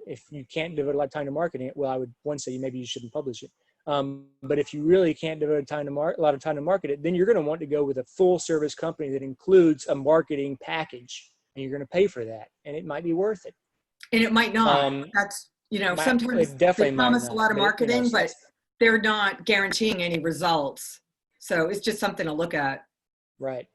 If you can't devote a lot of time to marketing it, well, I would say maybe you shouldn't publish it. But if you really can't devote a lot of time to market it, then you're going to want to go with a full service company that includes a marketing package, and you're going to pay for that, and it might be worth it. And it might not. That's, sometimes they promise a lot of marketing, but they're not guaranteeing any results. So it's just something to look at. Right.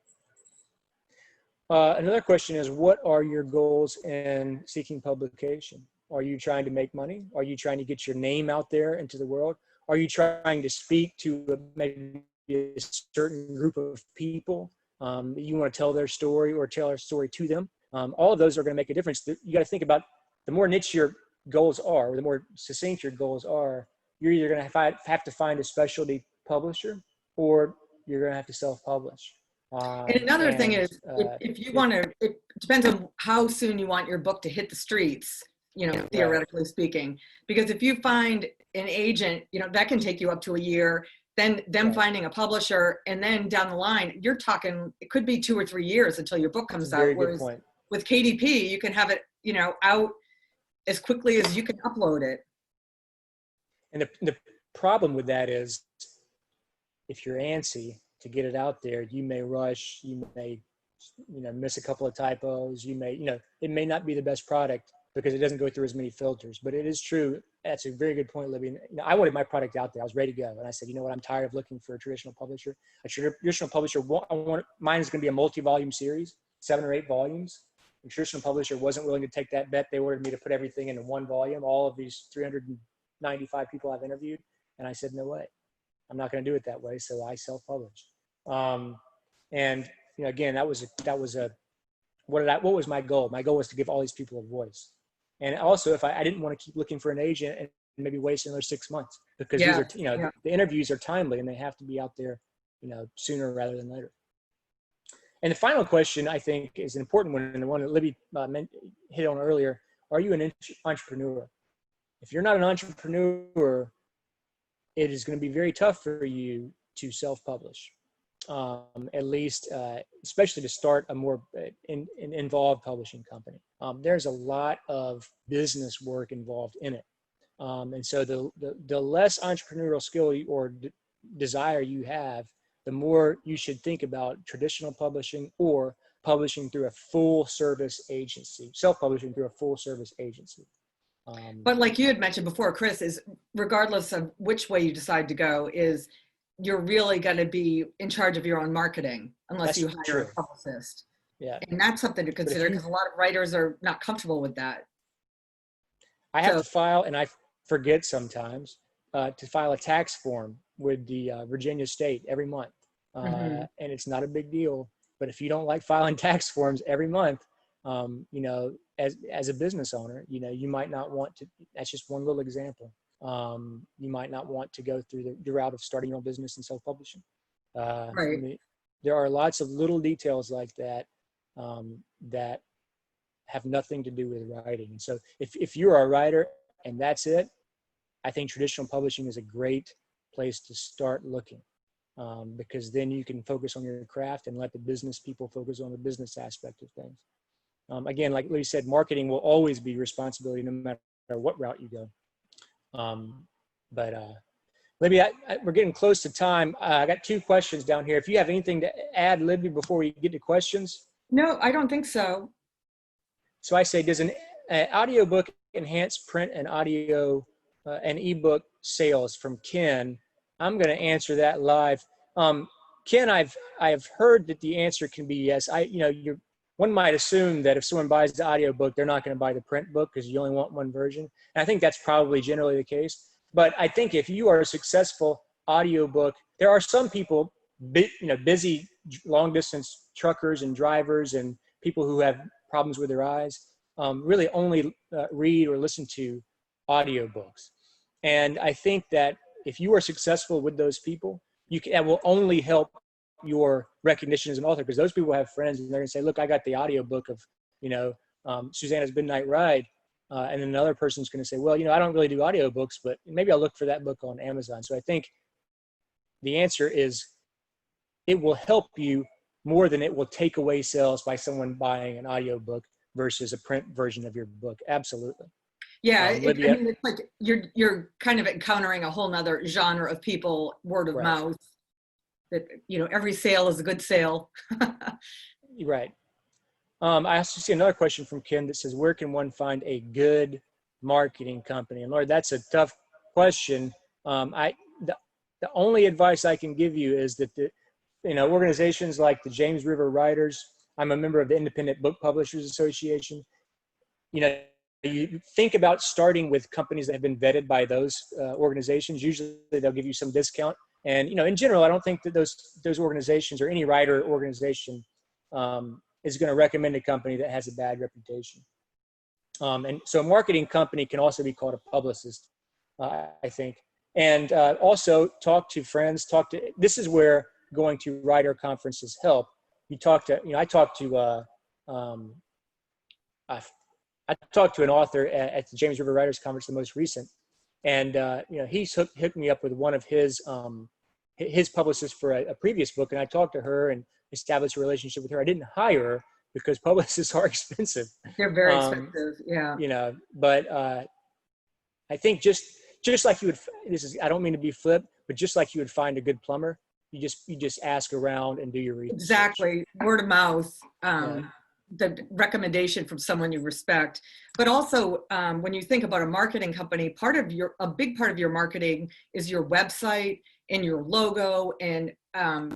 Another question is, what are your goals in seeking publication? Are you trying to make money? Are you trying to get your name out there into the world? Are you trying to speak to maybe a certain group of people that you want to tell their story or tell our story to them? All of those are going to make a difference. You got to think about, the more niche your goals are, or the more succinct your goals are, you're either going to have to find a specialty publisher, or you're going to have to self-publish. And another thing is, if you yeah, want to, it depends on how soon you want your book to hit the streets, you know, theoretically speaking. Because if you find an agent, you know, that can take you up to a year, then them finding a publisher, and then down the line, you're talking, it could be 2 or 3 years until your book comes out. very good Whereas point. with KDP, you can have it, you know, out as quickly as you can upload it. And the problem with that is, if you're antsy to get it out there, you may rush, you may, you know, miss a couple of typos, you may, you know, it may not be the best product because it doesn't go through as many filters. But it is true. That's a very good point, Libby. You know, I wanted my product out there. I was ready to go. And I said, you know what, I'm tired of looking for a traditional publisher. A traditional publisher, mine is going to be a multi-volume series, 7 or 8 volumes. The traditional publisher wasn't willing to take that bet. They wanted me to put everything into one volume, all of these 395 people I've interviewed. And I said, no way, I'm not going to do it that way. So I self-published. And, you know, again, what was my goal? My goal was to give all these people a voice. And also, if I didn't want to keep looking for an agent and maybe waste another 6 months, because these are, you know, the interviews are timely and they have to be out there, you know, sooner rather than later. And the final question, I think, is an important one, and the one that Libby hit on earlier. Are you an entrepreneur? If you're not an entrepreneur, it is going to be very tough for you to self-publish, at least, especially to start a more involved publishing company. There's a lot of business work involved in it. And so the less entrepreneurial skill or desire you have, the more you should think about traditional publishing or publishing through a full service agency, self-publishing through a full service agency. But like you had mentioned before, Chris, is regardless of which way you decide to go, is you're really going to be in charge of your own marketing unless you hire a publicist. Yeah. And that's something to consider, because a lot of writers are not comfortable with that. I have to file, and I forget sometimes, to file a tax form with the Virginia state every month. And it's not a big deal, but if you don't like filing tax forms every month, you know, as a business owner, you know, you might not want to, that's just one little example. You might not want to go through the route of starting your own business and self-publishing. There are lots of little details like that, that have nothing to do with writing. And so if you're a writer and that's it, I think traditional publishing is a great place to start looking, because then you can focus on your craft and let the business people focus on the business aspect of things. Again, like Lee said, marketing will always be responsibility no matter what route you go. Libby, we're getting close to time. I got 2 questions down here. If you have anything to add, Libby, before we get to questions. No, I don't think so. So I say, does an audiobook enhance print and audio and ebook sales, from Ken? I'm going to answer that live. Ken, I've heard that the answer can be yes. One might assume that if someone buys the audiobook, they're not going to buy the print book because you only want one version. And I think that's probably generally the case. But I think if you are a successful audiobook, there are some people, busy long distance truckers and drivers and people who have problems with their eyes, really only read or listen to audiobooks. And I think that if you are successful with those people, that will only help your recognition as an author, because those people have friends and they're going to say, look, I got the audiobook of, Susanna's Midnight Ride. And then another person's going to say, well, I don't really do audiobooks, but maybe I'll look for that book on Amazon. So I think the answer is it will help you more than it will take away sales by someone buying an audiobook versus a print version of your book. Absolutely. Yeah, it's like you're kind of encountering a whole nother genre of people, word of mouth, that, every sale is a good sale. Right. I also see another question from Kim that says, where can one find a good marketing company? And Lord, that's a tough question. The only advice I can give you is that organizations like the James River Writers, I'm a member of the Independent Book Publishers Association. You think about starting with companies that have been vetted by those organizations. Usually they'll give you some discount. And, in general, I don't think that those organizations or any writer organization is going to recommend a company that has a bad reputation. And so a marketing company can also be called a publicist, I think. And also talk to friends, this is where going to writer conferences help. I talked to an author at the James River Writers Conference, the most recent. And, he's hooked me up with one of his publicists for a previous book. And I talked to her and established a relationship with her. I didn't hire her because publicists are expensive. They're very expensive. Yeah. But I think just like you would, I don't mean to be flip, but just like you would find a good plumber, you just ask around and do your research. Exactly. Word of mouth. The recommendation from someone you respect, but also when you think about a marketing company, a big part of your marketing is your website and your logo and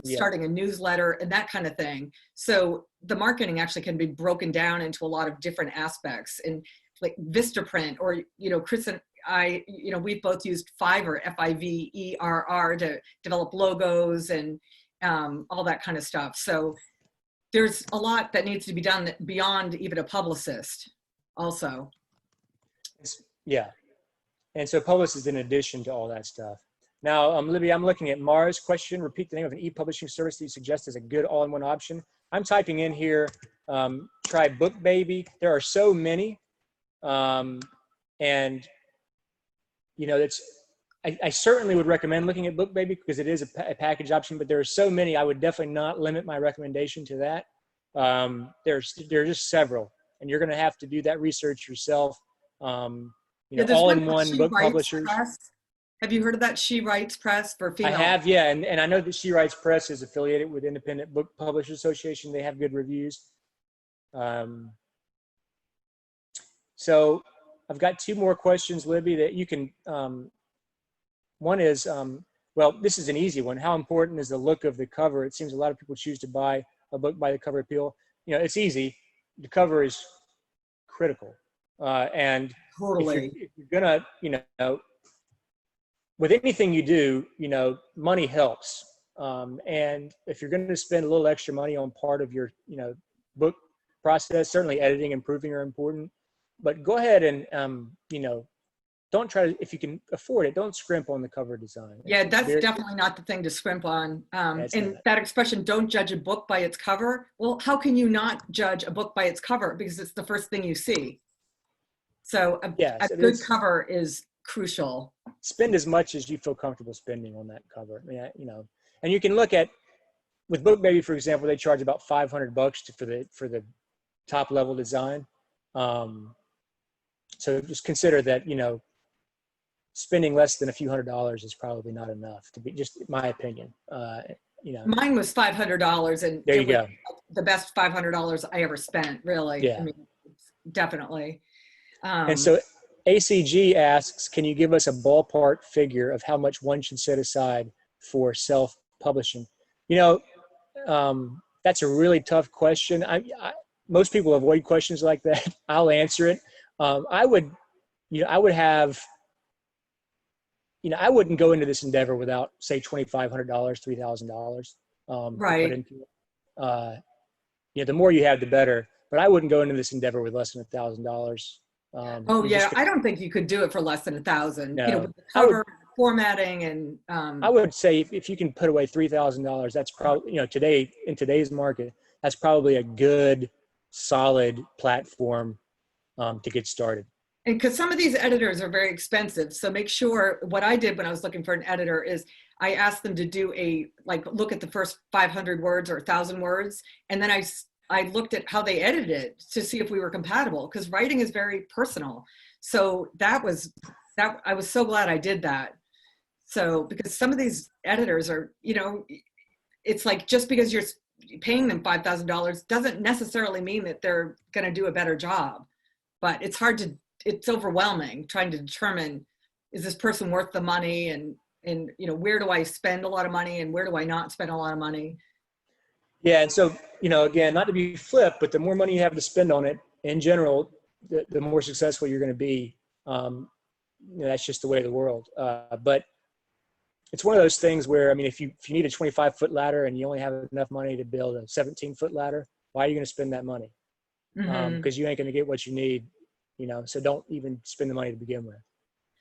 starting a newsletter and that kind of thing. So the marketing actually can be broken down into a lot of different aspects, and like Vistaprint, or Chris and I, we've both used Fiverr, Fiverr, to develop logos and all that kind of stuff. So there's a lot that needs to be done beyond even a publicist also. Yeah. And so publicist in addition to all that stuff. Now, Libby, I'm looking at Mara's question. Repeat the name of an e-publishing service that you suggest is a good all-in-one option. I'm typing in here, try BookBaby. There are so many. And, I certainly would recommend looking at BookBaby because it is a package option, but there are so many, I would definitely not limit my recommendation to that. There are just several, and you're going to have to do that research yourself. All-in-one book publishers. Press. Have you heard of that? She Writes Press for female? I have, yeah, and I know that She Writes Press is affiliated with Independent Book Publishers Association. They have good reviews. So I've got two more questions, Libby, that you can. One is, well, this is an easy one. How important is the look of the cover? It seems a lot of people choose to buy a book by the cover appeal. It's easy. The cover is critical. And totally. if you're gonna, with anything you do, money helps. And if you're going to spend a little extra money on part of your, book process, certainly editing and proofing are important. But go ahead and, don't try to, if you can afford it, don't scrimp on the cover design. Yeah, that's definitely not the thing to scrimp on. And that expression, don't judge a book by its cover. Well, how can you not judge a book by its cover? Because it's the first thing you see. So a good cover is crucial. Spend as much as you feel comfortable spending on that cover. And you can look at, with BookBaby, for example, they charge about $500 for the top level design. So just consider that, spending less than a few $100s is probably not enough, to be just my opinion. Mine was $500, and there you go. The best $500 I ever spent, really. Yeah. I mean, definitely. And so ACG asks, can you give us a ballpark figure of how much one should set aside for self-publishing? That's a really tough question. Most people avoid questions like that. I'll answer it. I wouldn't go into this endeavor without, say, $2,500, $3,000. Right. Put into it. The more you have, the better. But I wouldn't go into this endeavor with less than $1,000. I don't think you could do it for less than $1,000. No. With the cover, formatting, and I would say if you can put away $3,000, that's probably in today's market, that's probably a good, solid platform to get started. And because some of these editors are very expensive, so make sure. What I did when I was looking for an editor is I asked them to do look at the first 500 words or 1,000 words, and then I looked at how they edited it to see if we were compatible, because writing is very personal. So I was so glad I did that. So because some of these editors are, it's like just because you're paying them $5,000 doesn't necessarily mean that they're going to do a better job. But it's overwhelming trying to determine, is this person worth the money, and where do I spend a lot of money and where do I not spend a lot of money? Yeah, and so, again, not to be flip, but the more money you have to spend on it, in general, the more successful you're going to be. That's just the way of the world. But it's one of those things where, if you need a 25-foot ladder and you only have enough money to build a 17-foot ladder, why are you going to spend that money? Because you ain't going to get what you need so don't even spend the money to begin with.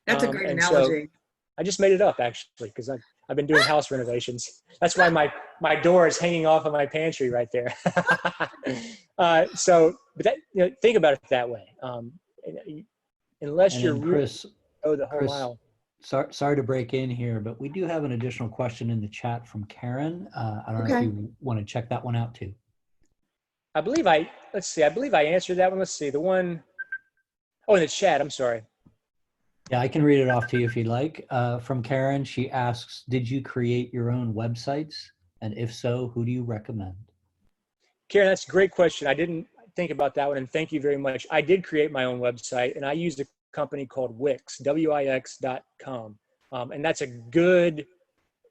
That's a great And so analogy. I just made it up actually, because I've been doing house renovations. That's why my door is hanging off of my pantry right there. But that, think about it that way. Unless And you're then really the whole Chris, mile. sorry to break in here, but we do have an additional question in the chat from Karen. I don't know if Okay. you want to check that one out too. I believe I answered that one. Let's see, the one, in the chat, I'm sorry. Yeah, I can read it off to you if you'd like. From Karen, she asks, did you create your own websites? And if so, who do you recommend? Karen, that's a great question. I didn't think about that one, and thank you very much. I did create my own website, and I used a company called Wix, Wix.com. And that's a good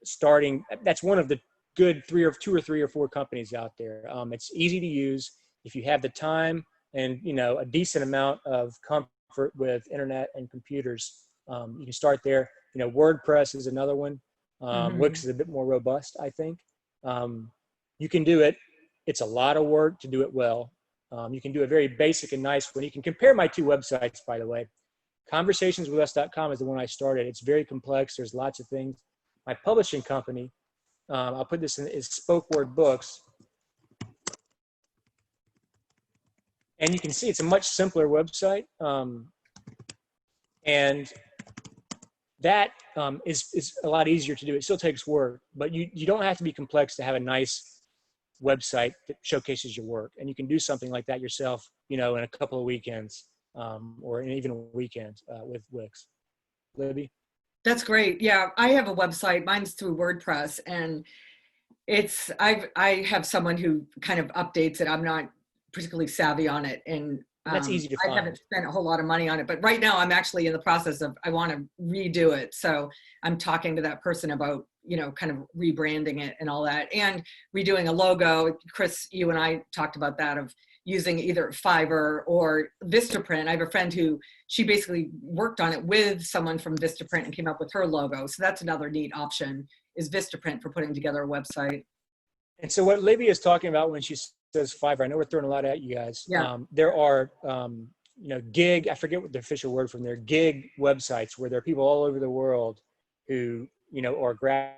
starting, that's one of the good two or three or four companies out there. It's easy to use if you have the time and a decent amount of comfort with internet and computers. You can start there. WordPress is another one. Wix is a bit more robust, I think. You can do it. It's a lot of work to do it well. You can do a very basic and nice one. You can compare my two websites, by the way. Conversationswithus.com is the one I started. It's very complex. There's lots of things. My publishing company, I'll put this in, is Spoke Word Books. And you can see it's a much simpler website. And that is a lot easier to do. It still takes work, but you don't have to be complex to have a nice website that showcases your work. And you can do something like that yourself, in a couple of weekends, or in even a weekend with Wix. Libby? That's great. Yeah, I have a website. Mine's through WordPress, and I have someone who kind of updates it. I'm not particularly savvy on it, and that's easy to I find. haven't spent a whole lot of money on it. But right now, I'm actually in the process of, I want to redo it. So I'm talking to that person about, kind of rebranding it and all that, and redoing a logo. Chris, you and I talked about that, of using either Fiverr or Vistaprint. I have a friend who, she basically worked on it with someone from Vistaprint and came up with her logo. So that's another neat option, is Vistaprint for putting together a website. And so what Libby is talking about when she says Fiverr, I know we're throwing a lot at you guys. Yeah. There are, gig, I forget what the official word from there, gig websites where there are people all over the world who, are graphic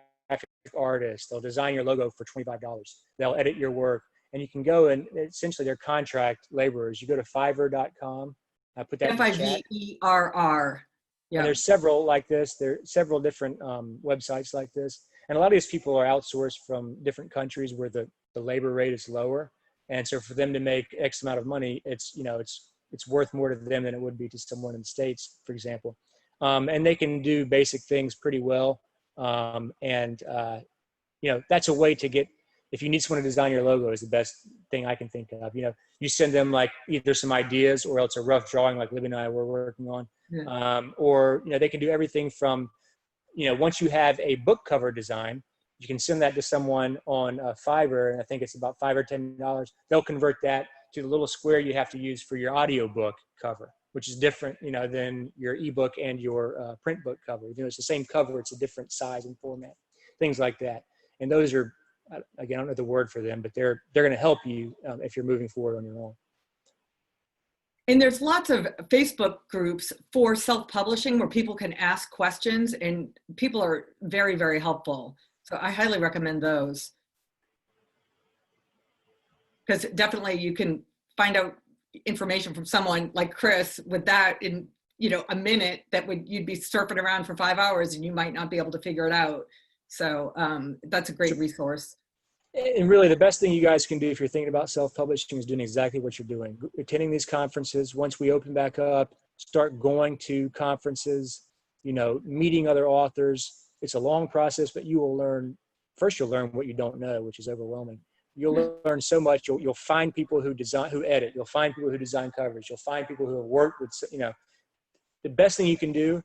artists. They'll design your logo for $25. They'll edit your work. And you can go, and essentially they're contract laborers. You go to Fiverr.com. I put that in the chat. Fiverr. Yeah. And there's several like this. There are several different websites like this. And a lot of these people are outsourced from different countries where the labor rate is lower. And so for them to make X amount of money, it's worth more to them than it would be to someone in the States, for example. And they can do basic things pretty well. That's a way to get, if you need someone to design your logo, is the best thing I can think of. You send them like either some ideas or else a rough drawing like Libby and I were working on. Yeah. Or they can do everything from, once you have a book cover design, you can send that to someone on Fiverr, and I think it's about $5 or $10. They'll convert that to the little square you have to use for your audiobook cover, which is different, than your ebook and your print book cover. It's the same cover, it's a different size and format, things like that. And those are, again, I don't know the word for them, but they're going to help you if you're moving forward on your own. And there's lots of Facebook groups for self-publishing where people can ask questions, and people are very, very helpful. So I highly recommend those. Because definitely you can find out information from someone like Chris with that in, a minute that you'd be surfing around for 5 hours and you might not be able to figure it out. So that's a great resource. And really the best thing you guys can do if you're thinking about self-publishing is doing exactly what you're doing. Attending these conferences. Once we open back up, start going to conferences, meeting other authors. It's a long process, but you will learn, first you'll learn what you don't know, which is overwhelming. You'll learn so much. You'll find people who edit. You'll find people who design covers. You'll find people who have worked with, the best thing you can do,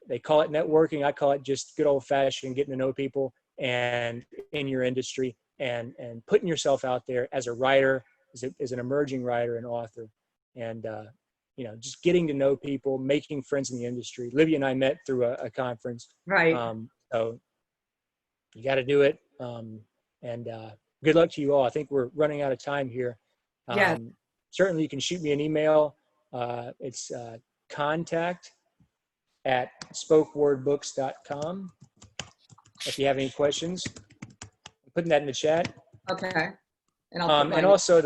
they call it networking. I call it just good old fashioned getting to know people and in your industry and putting yourself out there as a writer, as an emerging writer and author. And, just getting to know people, making friends in the industry. Libby and I met through a conference. Right. So you got to do it. Good luck to you all. I think we're running out of time here. Yeah. Certainly you can shoot me an email It's contact@spokewordbooks.com. If you have any questions, I'm putting that in the chat. Okay. And I'll put And also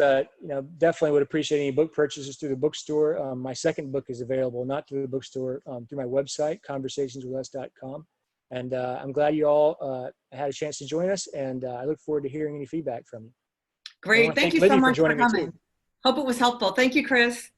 definitely would appreciate any book purchases through the bookstore. My second book is available, not through the bookstore, through my website, conversationswithus.com. And I'm glad you all had a chance to join us, and I look forward to hearing any feedback from you. Great. Thank you so much for coming. Hope it was helpful. Thank you, Chris.